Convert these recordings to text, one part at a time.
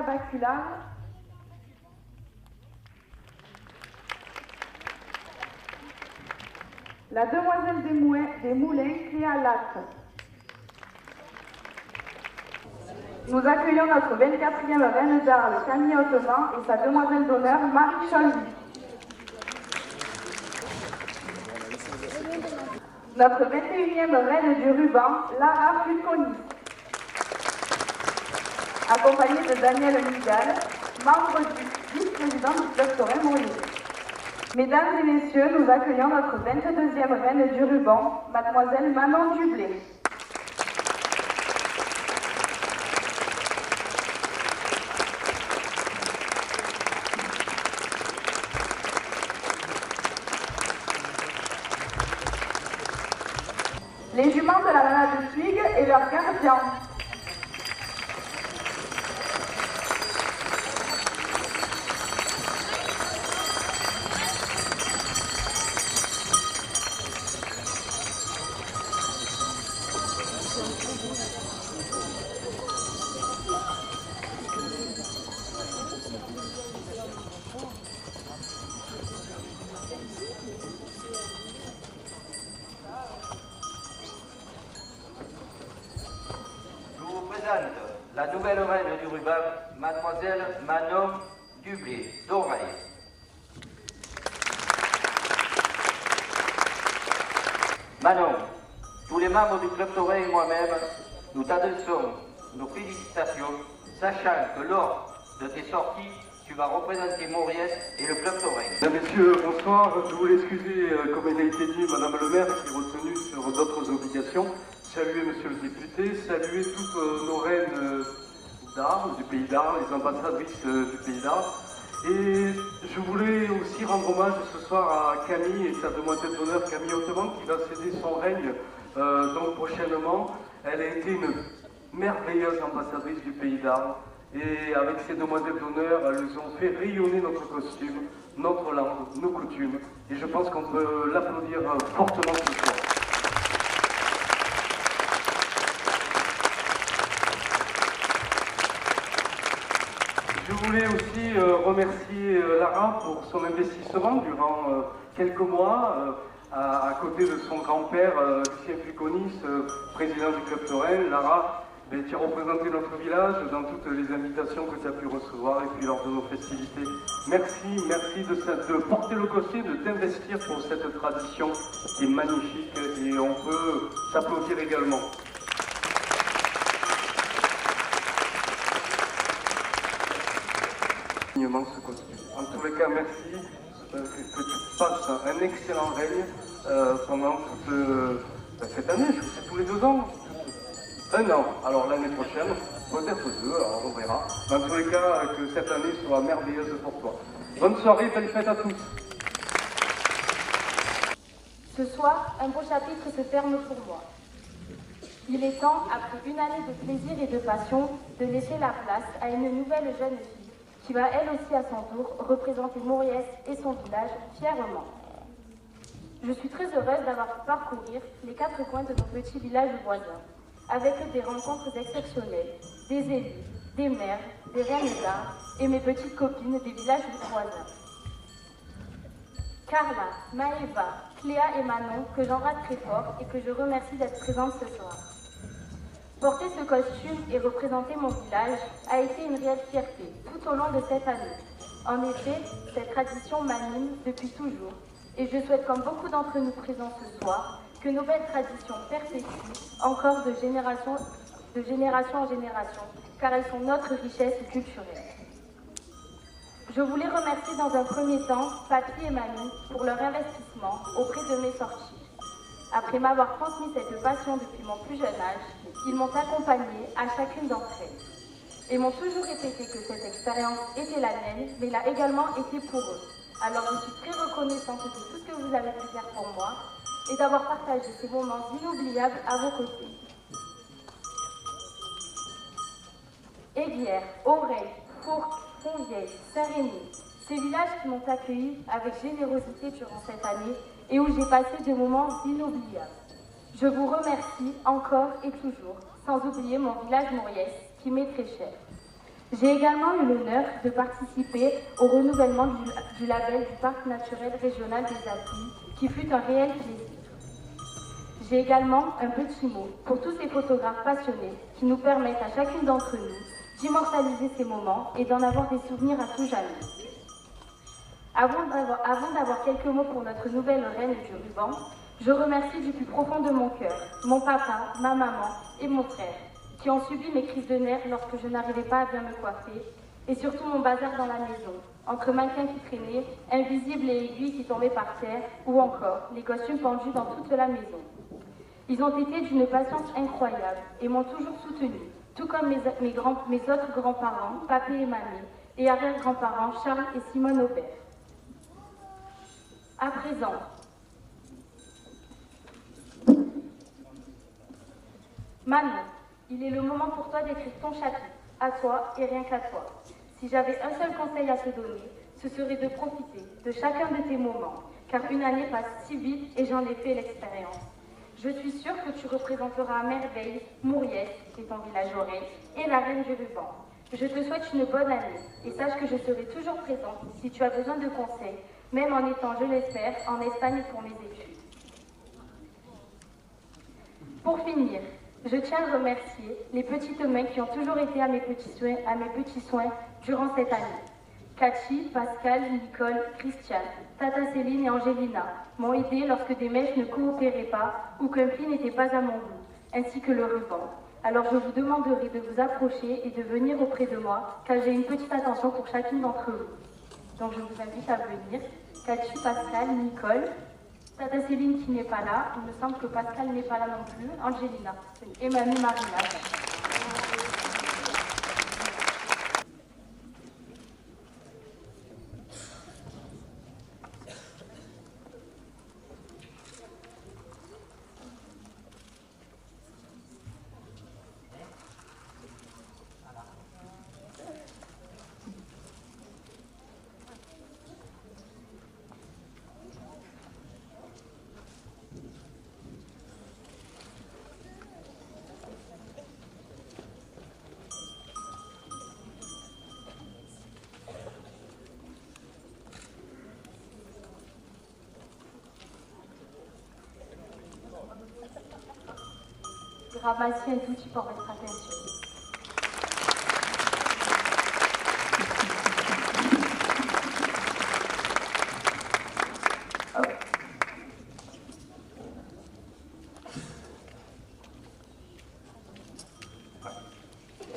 Baculard, la demoiselle des Moulins, Cléa Latte. Nous accueillons notre 24e reine d'Arles, Camille Hautement, et sa demoiselle d'honneur, Marie Cholly. Notre 21e reine du ruban, Lara Fulconi, accompagnée de Daniel Migal, membre du vice-président du club taurin Montlieu. Mesdames et messieurs, nous accueillons notre 22e reine du ruban, mademoiselle Manon Dublé. Les juments de la nana de Suig et leurs gardiens. La nouvelle reine du ruban, mademoiselle Manon Dublé, d'Oreille. Manon, tous les membres du club taurin et moi-même, nous t'adressons nos félicitations, sachant que lors de tes sorties, tu vas représenter Mauriès et le club taurin. Mesdames, Messieurs, bonsoir. Je voulais excuser, comme il a été dit, Madame le maire qui est retenue sur d'autres obligations. Saluer Monsieur le député, saluer toutes nos reines d'Arles, du pays d'Arles, les ambassadrices du pays d'Arles. Et je voulais aussi rendre hommage ce soir à Camille et sa demoiselle d'honneur, Camille Hautement, qui va céder son règne donc prochainement. Elle a été une merveilleuse ambassadrice du pays d'Arles. Et avec ces demoiselles d'honneur, elles ont fait rayonner notre costume, notre langue, nos coutumes. Et je pense qu'on peut l'applaudir fortement ce soir. Je voulais aussi remercier Lara pour son investissement durant quelques mois à côté de son grand-père Lucien Fulconis, président du club taurin. Lara, tu as représenté notre village dans toutes les invitations que tu as pu recevoir et puis lors de nos festivités. Merci, merci de porter le costume, de t'investir pour cette tradition qui est magnifique et on peut s'applaudir également. Ce costume. En tous les cas, merci que tu passes un excellent règne pendant toute cette année, je sais, tous les 2 ans. Un an, alors l'année prochaine, peut-être 2, alors on verra. Mais en tous les cas, que cette année soit merveilleuse pour toi. Bonne soirée, belle fête à tous. Ce soir, un beau chapitre se ferme pour moi. Il est temps, après une année de plaisir et de passion, de laisser la place à une nouvelle jeune fille qui va elle aussi à son tour représenter Mauriès et son village fièrement. Je suis très heureuse d'avoir pu parcourir les 4 coins de nos petits villages voisins, avec des rencontres exceptionnelles, des élus, des maires, des reines d'Arles et mes petites copines des villages voisins. Carla, Maëva, Cléa et Manon, que j'embrasse très fort et que je remercie d'être présentes ce soir. Porter ce costume et représenter mon village a été une réelle fierté tout au long de cette année. En effet, cette tradition m'anime depuis toujours et je souhaite, comme beaucoup d'entre nous présents ce soir, que nos belles traditions perpétuent encore de génération en génération, car elles sont notre richesse culturelle. Je voulais remercier dans un premier temps Papy et Mamie pour leur investissement auprès de mes sorties. Après m'avoir transmis cette passion depuis mon plus jeune âge, ils m'ont accompagnée à chacune d'entre elles et m'ont toujours répété que cette expérience était la mienne, mais l'a également été pour eux. Alors je suis très reconnaissante de tout ce que vous avez pu faire pour moi et d'avoir partagé ces moments inoubliables à vos côtés. Aiguière, Aureil, Fourques, Fontvieille, Saint-Rémy, ces villages qui m'ont accueilli avec générosité durant cette année et où j'ai passé des moments inoubliables. Je vous remercie encore et toujours, sans oublier mon village Mauriès qui m'est très cher. J'ai également eu l'honneur de participer au renouvellement du label du Parc naturel régional des Alpes, qui fut un réel plaisir. J'ai également un petit mot pour tous ces photographes passionnés qui nous permettent à chacune d'entre nous d'immortaliser ces moments et d'en avoir des souvenirs à tout jamais. Avant d'avoir quelques mots pour notre nouvelle reine du ruban, je remercie du plus profond de mon cœur mon papa, ma maman et mon frère, qui ont subi mes crises de nerfs lorsque je n'arrivais pas à bien me coiffer, et surtout mon bazar dans la maison, entre mannequins qui traînaient, invisibles et aiguilles qui tombaient par terre, ou encore les costumes pendus dans toute la maison. Ils ont été d'une patience incroyable et m'ont toujours soutenue, tout comme mes autres grands-parents, papé et mamie, et arrière-grands-parents Charles et Simone Aubert. À présent, Manon, il est le moment pour toi d'écrire ton chapitre, à toi et rien qu'à toi. Si j'avais un seul conseil à te donner, ce serait de profiter de chacun de tes moments, car une année passe si vite et j'en ai fait l'expérience. Je suis sûre que tu représenteras à merveille Mouriès, qui est ton village oreille, et la reine du ruban. Je te souhaite une bonne année et sache que je serai toujours présente si tu as besoin de conseils, même en étant, je l'espère, en Espagne pour mes études. Pour finir, je tiens à remercier les petites mains qui ont toujours été à mes petits soins durant cette année. Cathy, Pascal, Nicole, Christiane, Tata Céline et Angelina m'ont aidé lorsque des mèches ne coopéraient pas ou qu'un pli n'était pas à mon goût, ainsi que le ruban. Alors je vous demanderai de vous approcher et de venir auprès de moi, car j'ai une petite attention pour chacune d'entre vous. Donc je vous invite à venir. Cathy, Pascal, Nicole, Tata Céline qui n'est pas là, il me semble que Pascal n'est pas là non plus, Angelina et Mamie Marina. Ramasser un tout petit peu votre attention.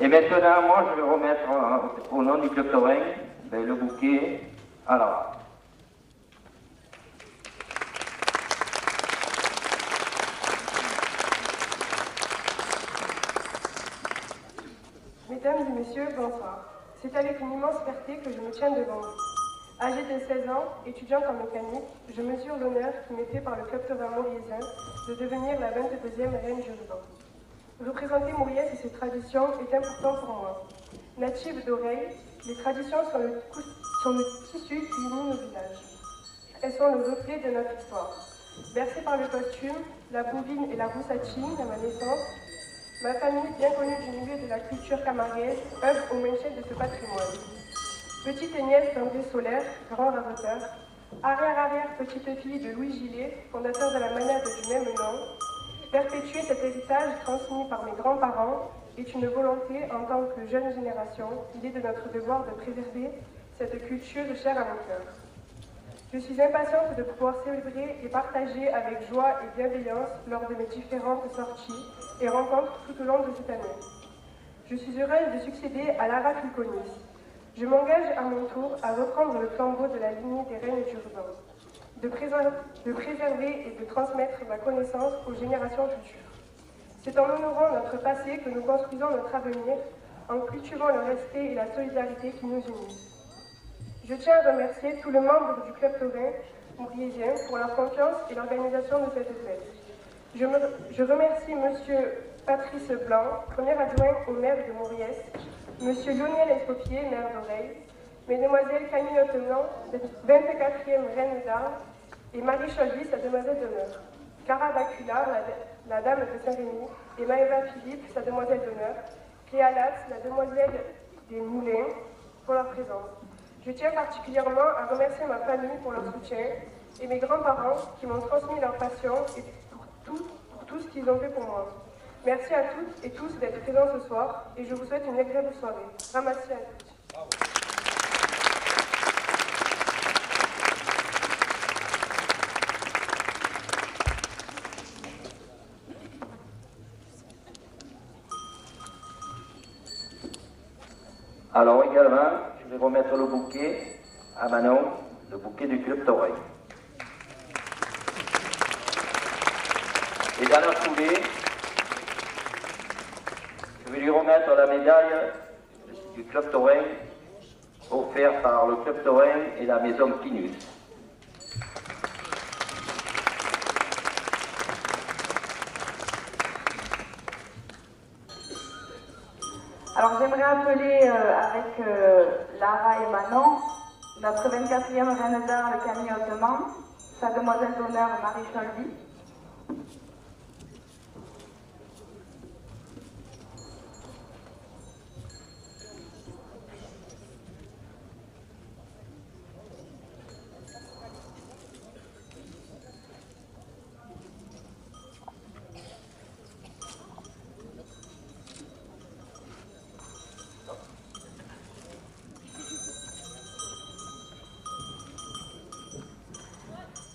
Et maintenant, moi, je vais remettre au nom du Club Taurin le bouquet à l'arbre. Mesdames et messieurs, bonsoir. C'est avec une immense fierté que je me tiens devant vous. Âgée de 16 ans, étudiante en mécanique, je mesure l'honneur qui m'est fait par le Club Taurin mauriésien de devenir la 22e reine du ruban. Représenter Mauriès et ses traditions est important pour moi. Native d'Oreille, les traditions sont le tissu qui unit nos villages. Elles sont le reflet de notre histoire. Bercée par le costume, la bouvine et la roussatine à ma naissance, ma famille, bien connue du milieu de la culture camarguaise, œuvre au maintien de ce patrimoine. Petite nièce d'André Solaire, grand raboteur, arrière-arrière-petite-fille de Louis Gillet, fondateur de la manade du même nom, perpétuer cet héritage transmis par mes grands-parents est une volonté en tant que jeune génération. Il est de notre devoir de préserver cette culture chère à mon cœur. Je suis impatiente de pouvoir célébrer et partager avec joie et bienveillance lors de mes différentes sorties et rencontres tout au long de cette année. Je suis heureuse de succéder à Lara Fulconis. Je m'engage à mon tour à reprendre le flambeau de la lignée des reines du ruban, de préserver et de transmettre ma connaissance aux générations futures. C'est en honorant notre passé que nous construisons notre avenir, en cultivant le respect et la solidarité qui nous unissent. Je tiens à remercier tous les membres du Club Taurin mauriésien pour leur confiance et l'organisation de cette fête. Je remercie M. Patrice Blanc, premier adjoint au maire de Mauriès, M. Lionel Escopier, maire d'Oreille, Mesdemoiselles Camille Autenant, 24e reine d'Arles, et Marie Cholvis, la demoiselle d'honneur, Cara Bacula, la dame de Saint-Rémy, et Maëva Philippe, sa demoiselle d'honneur, Cléa Latz, la demoiselle des Moulins pour leur présence. Je tiens particulièrement à remercier ma famille pour leur soutien et mes grands-parents qui m'ont transmis leur passion et pour tout ce qu'ils ont fait pour moi. Merci à toutes et tous d'être présents ce soir et je vous souhaite une agréable soirée. Ramassis à tous. Alors également, je vais remettre le bouquet à Manon, le bouquet du Club Toray. Et dans la foulée, je vais lui remettre la médaille du Club Toray offerte par le Club Toray et la maison Pinus. Alors j'aimerais appeler avec Lara et Manon, notre 24e reine d'art, le Camille Hautement, sa demoiselle d'honneur Marie Cholby.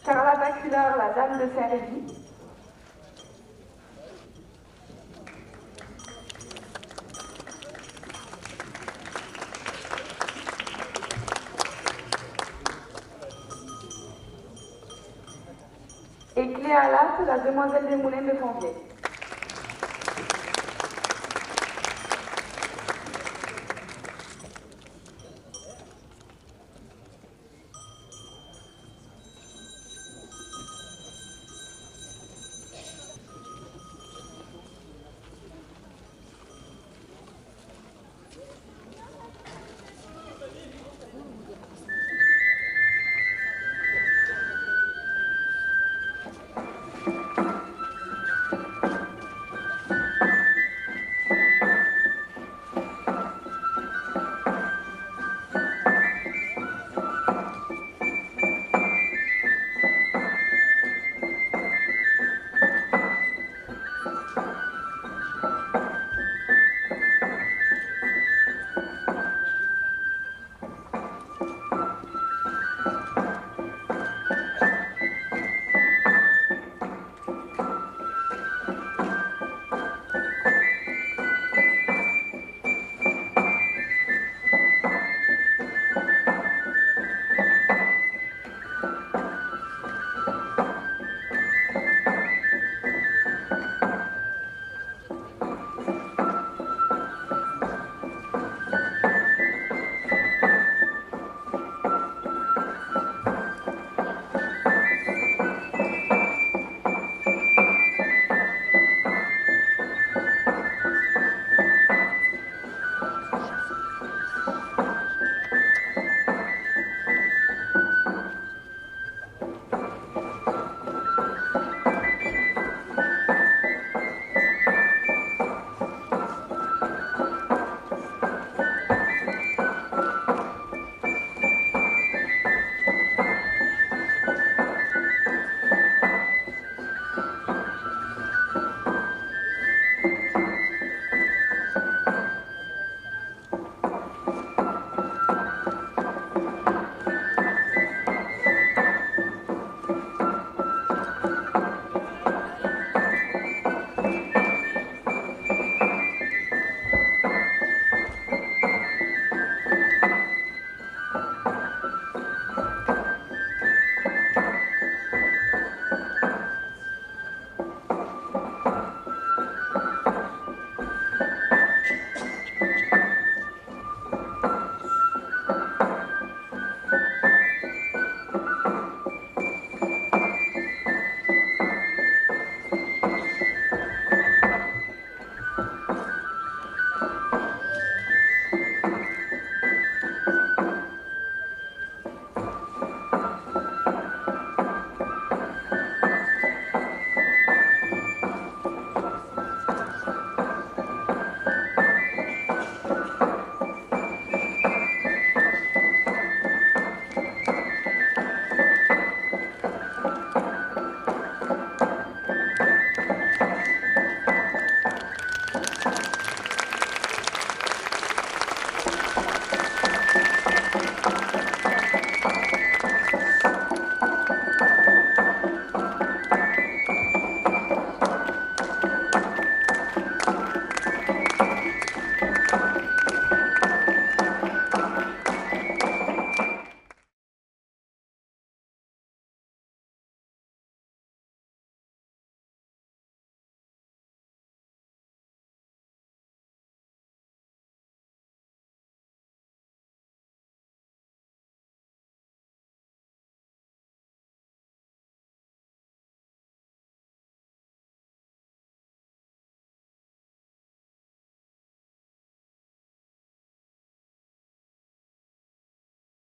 Carla Baculard, la dame de Saint-Rémy. Et Cléa Latte, la demoiselle des Moulins de Fonvielle.